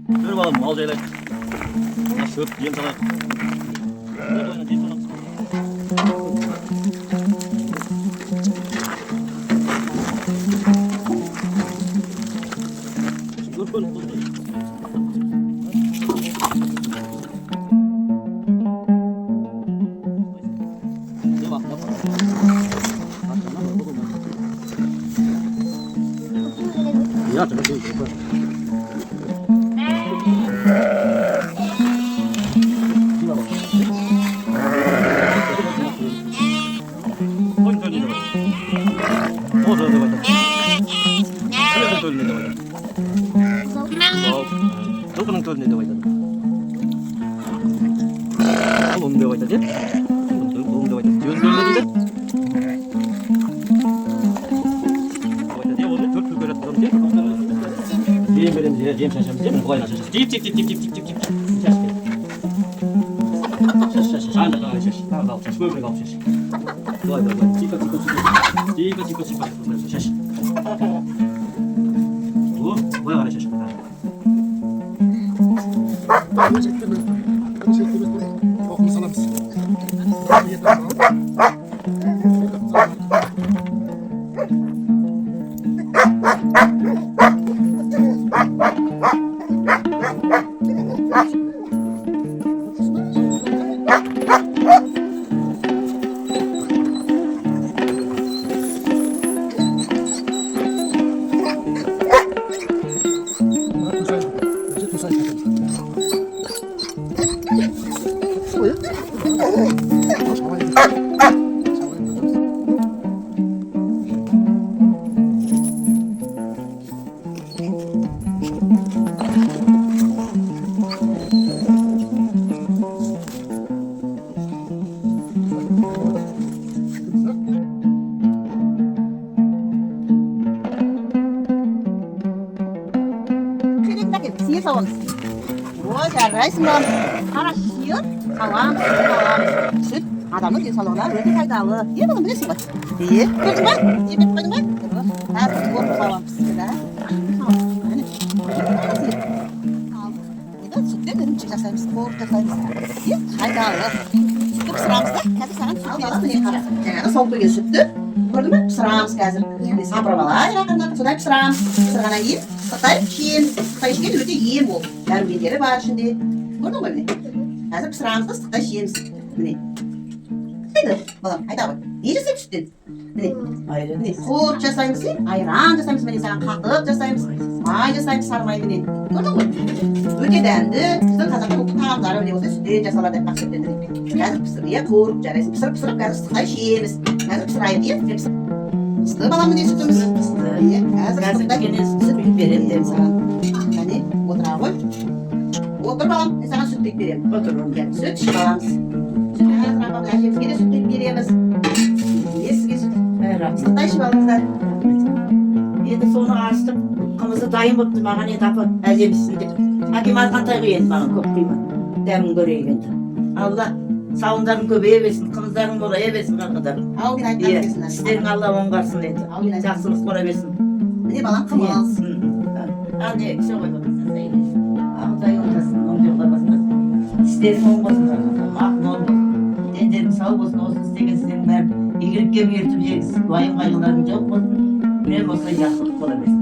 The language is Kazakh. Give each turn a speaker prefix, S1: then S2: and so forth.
S1: Dur bakalım al şeyler. Nasıl öp diyeyim sana. Dur oynatayım sana. Dur dur dur. Ya tabii ki. Жылқының төліне деп айтады. Ұлың деп айтады, ұлың деп айтады. Жөн төліне дейді. Оны төрт күл көреді тұрған жем береміз, жем шашамыз, жем бұғайна шашамыз. Жип. Шаш. Анда қалай шаш. Тағы алып шаш, көбірек алып шаш. Былай. Типа. Шаш. О, былай қарай шаш. Жарайсыңдар, қарашүйір, салам, сүт, адамның денсаулығына өте пайдалы. Бұны білесің ба? Көрдің ба? Жебеп қойдың ба? Қазір салам пісті да. Сүттен ірімшік жасаймыз, қорып жасаймыз. Пайдалы. Сүтті пісірамыз да, қазір саған сүт береміз. Жаңағы сауып келген сүтті, көрдің ба? Пісірамыз қазір. Сапырып алайық, содан пісірамыз. Пісірғаннан кейін Қытай шен, Қытай шен өте ем ол. Дәрумендері бар ішінде. Көрдің ғой міне? Қазір пісірамыз да Қытай шеніміз. Міне. Қайда, балам, айта ғой. Не жасаймыз сүттен? Міне. Қорт жасаймыз, айран жасаймыз, міне саған қатып жасаймыз, май жасаймыз, сары май міне. Көрдің ғой? Өте дәмді. Біздің қазақтың ұлттық тағамдары міне осы сүттен жасалады деп ақсеттен. Қазір пісіріп, қорт жарайсың. Пісіріп, қазір Қытай шеніміз. Қазір пісірайық деп. Пісті балам міне сүтіміз. Қазір кенен сүт берем деп саған. Кәне, отыра ғой. Отыр балам, саған сүт берем. Отыр. Сүт ішіп аламыз. Сүт апамыз әжемізге де сүт береміз. Сізге сүт. Сықтай ішіп алыңыздар. Енді соны ашытып, қымызы дайын болыпты маған енді апа әжемізсін деп. Әкем азғантай құйын маған көп құйма. Дәмін көрейік енді. Алла сауындарын көбейе берсін, қымыздарын молая берсін қақыдар. Аумин айтқан берсін. Сіздерің Алла оңғарсын енді. Жақсылық қора берсін. Міне балам қымыз. Не, все ғой болсын. Ағыдай отырсын, оң жолға басқасын. Сіздерің оң болсын қақыдар. Ақ мол болсын. Дендерің сау болсын, осы істеген сіздерің бәрін игілікке ертіп жегіз. Уайым қайғыларың жоқ болсын. Мен осылай жақсылық қора берсін.